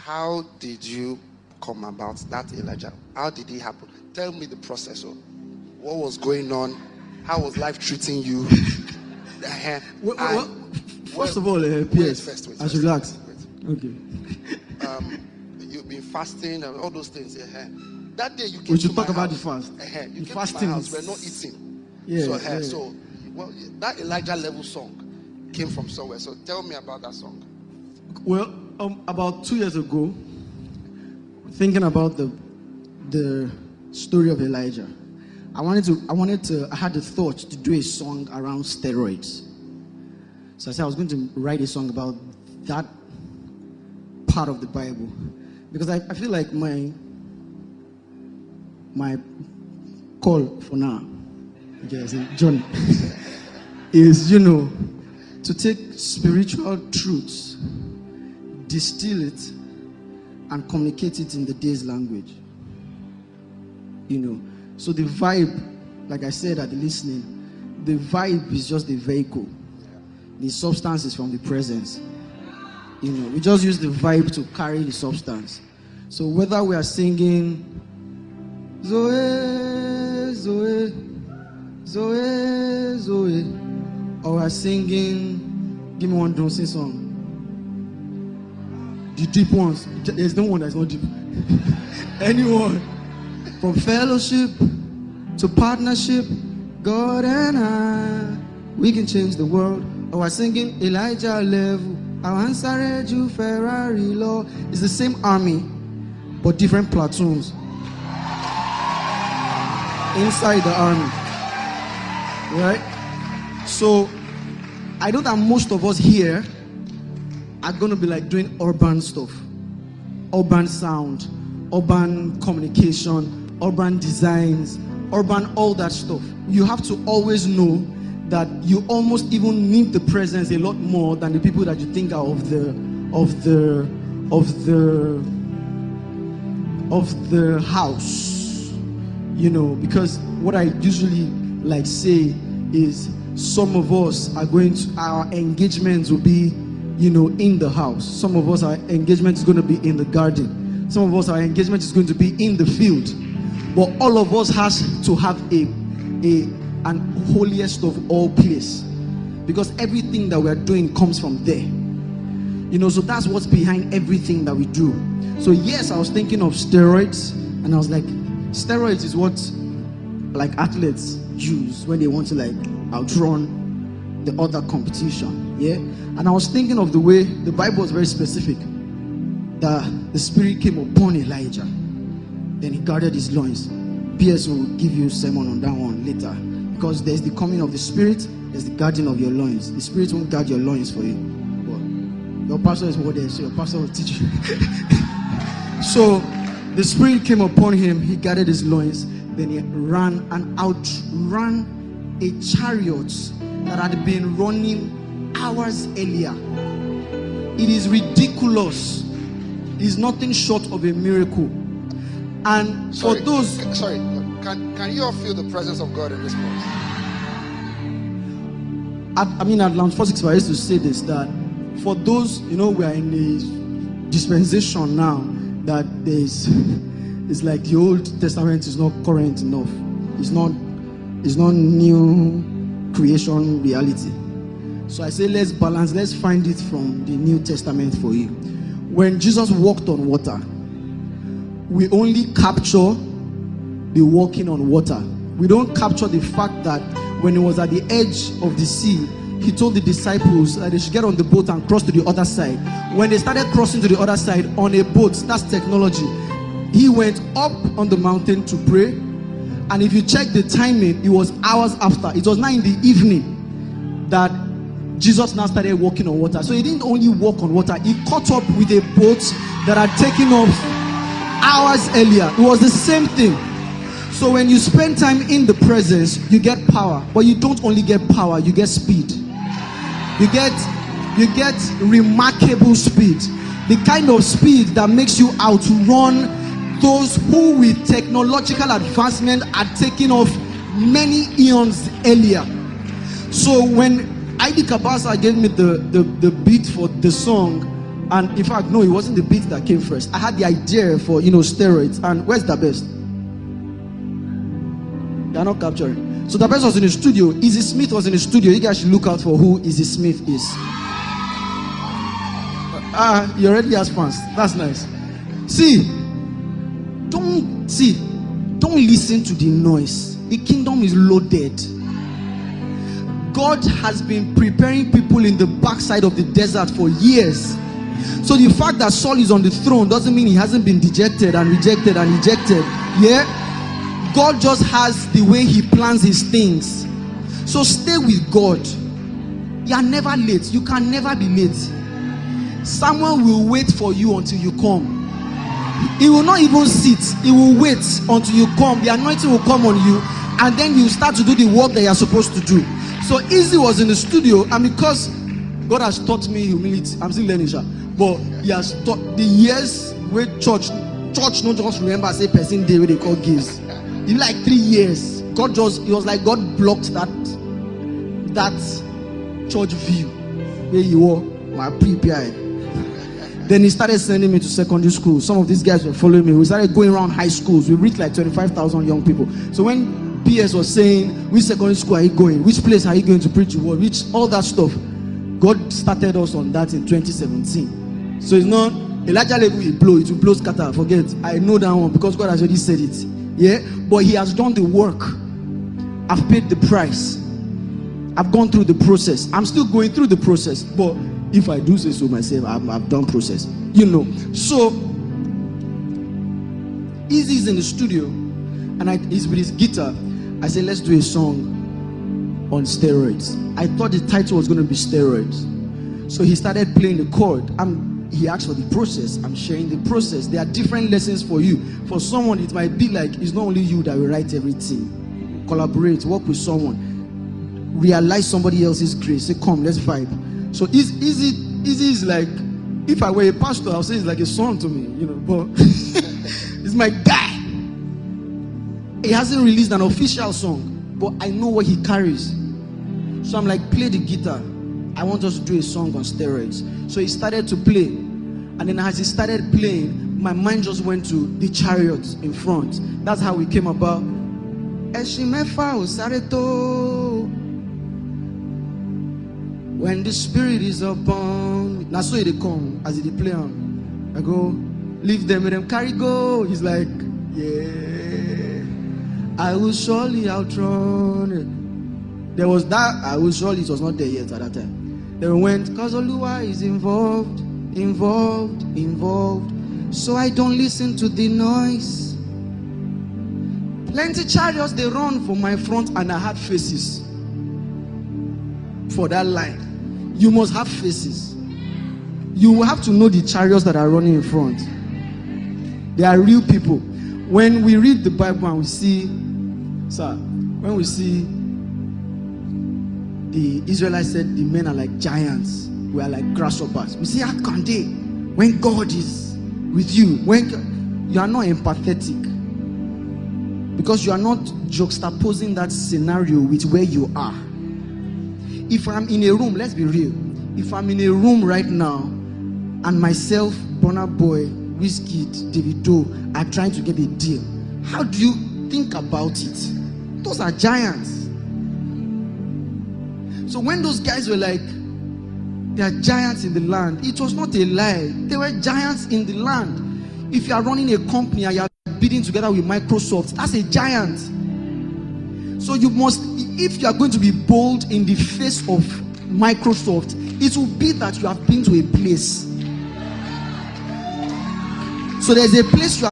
how did you come about that Elijah? How did it happen? Tell me the process. What was going on? How was life treating you? First of all, PS, I should relax. Okay. You've been fasting and all those things. That day you came we should to talk my about house. the fast. You The came fasting to my house. is- We're not eating. Yeah, So, well, that Elijah level song came from somewhere. So tell me about that song. Well, about 2 years ago, thinking about the story of Elijah, I had the thought to do a song around steroids. So I said I was going to write a song about that part of the Bible, because I feel like my call for now, John, is to take spiritual truths, distill it, and communicate it in the day's language. So the vibe, like I said at the listening, the vibe is just the vehicle. The substance is from the presence. We just use the vibe to carry the substance. So whether we are singing Zoe, Zoe, Zoe, Zoe, or we are singing, give me one dancing song. The deep ones. There's no one that's not deep. Anyone. From fellowship to partnership, God and I, we can change the world. Or we're singing Elijah level. I answered you, Ferrari law. It's the same army, but different platoons inside the army. Right? So I know that most of us here are going to be like doing urban stuff, urban sound, urban communication, urban designs, urban all that stuff. You have to always know that you almost even need the presence a lot more than the people that you think are of the house. Because what I usually like say is some of us are our engagements will be in the house. Some of us, our engagement is going to be in the garden. Some of us, our engagement is going to be in the field. But all of us has to have an holiest of all place, because everything that we are doing comes from there. So that's what's behind everything that we do. So yes, I was thinking of steroids, and I was like, steroids is what like athletes use when they want to like outrun the other competition. Yeah. And I was thinking of the way the Bible was very specific, that the Spirit came upon Elijah, then he guarded his loins. PS will give you a sermon on that one later, because there's the coming of the Spirit, there's the guarding of your loins. The Spirit won't guard your loins for you. Well, your pastor is what there, so your pastor will teach you. So the Spirit came upon him, he guarded his loins, then he ran and outran a chariot that had been running hours earlier. It is ridiculous. It is nothing short of a miracle. And for those... Can you all feel the presence of God in this place? At Lounge 465, I used to say this, that for those, we are in a dispensation now that it's like the Old Testament is not current enough. It's not new creation reality. So I say let's balance, let's find it from the New Testament for you. When Jesus walked on water, we only capture the walking on water. We don't capture the fact that when he was at the edge of the sea, he told the disciples that they should get on the boat and cross to the other side. When they started crossing to the other side on a boat, that's technology. He went up on the mountain to pray, and if you check the timing, it was hours after. It was now in the evening that Jesus now started walking on water. So he didn't only walk on water, he caught up with a boat that had taken off hours earlier. It was the same thing. So when you spend time in the presence, you get power. But you don't only get power, you get speed. You get remarkable speed. The kind of speed that makes you outrun those who with technological advancement are taking off many eons earlier. So when ID Kabasa gave me the beat for the song, And in fact, no, it wasn't the beat that came first. I had the idea for, steroids. And where's the best? They are not capturing. So the best was in the studio. Izzy Smith was in the studio. You guys should look out for who Izzy Smith is. He already has fans. That's nice. Don't listen to the noise. The kingdom is loaded. God has been preparing people in the backside of the desert for years. So the fact that Saul is on the throne doesn't mean he hasn't been dejected and rejected and ejected. Yeah? God just has the way he plans his things. So stay with God. You are never late. You can never be late. Someone will wait for you until you come. He will not even sit. He will wait until you come. The anointing will come on you, and then you start to do the work that you are supposed to do. So Izzy was in the studio, and because God has taught me humility, I'm still learning, but he has taught the years where church not just remember say person day where they call Gaise. In like 3 years, it was like God blocked that church view where you were my prepared. Then he started sending me to secondary school. Some of these guys were following me. We started going around high schools. We reached like 25,000 young people. So when PS was saying, which secondary school are you going? Which place are you going to preach the word? Which all that stuff. God started us on that in 2017. So it's not Elijah level will blow, it will blow scatter. Forget. I know that one because God has already said it. Yeah. But he has done the work. I've paid the price. I've gone through the process. I'm still going through the process. But if I do say so myself, I've done process. So Izzy's in the studio, and he's with his guitar. I said, let's do a song on steroids. I thought the title was going to be steroids. So he started playing the chord. He asked for the process. I'm sharing the process. There are different lessons for you. For someone, it might be like it's not only you that will write everything. Collaborate, work with someone, realize somebody else's grace. Say, come, let's vibe. So Izzy is like, if I were a pastor, I'll say it's like a son to me, but it's my guy. He hasn't released an official song, but I know what he carries. So I'm like, play the guitar. I want us to do a song on steroids. So he started to play. And then as he started playing, my mind just went to the chariot in front. That's how we came about. When the spirit is upon me. Now so they come as they play on. I go, leave them, let them carry go. He's like, yeah, I will surely outrun it. There was that, I will surely, it was not there yet at that time. Then we went, cause Oluwa is involved. So I don't listen to the noise. Plenty chariots, they run for my front, and I had faces for that line. You must have faces. You will have to know the chariots that are running in front. They are real people. When we read the Bible and we see, the Israelites said the men are like giants, we are like grasshoppers. We say, how can they? When God is with you, when you are not empathetic, because you are not juxtaposing that scenario with where you are. If I'm in a room, let's be real. If I'm in a room right now, and myself, Burna Boy, Wizkid, Davido are trying to get a deal, how do you think about it? Those are giants. So when those guys were like, there are giants in the land, it was not a lie. There were giants in the land. If you are running a company and you are bidding together with Microsoft, that's a giant. So you must, if you are going to be bold in the face of Microsoft, it will be that you have been to a place. So there's a place you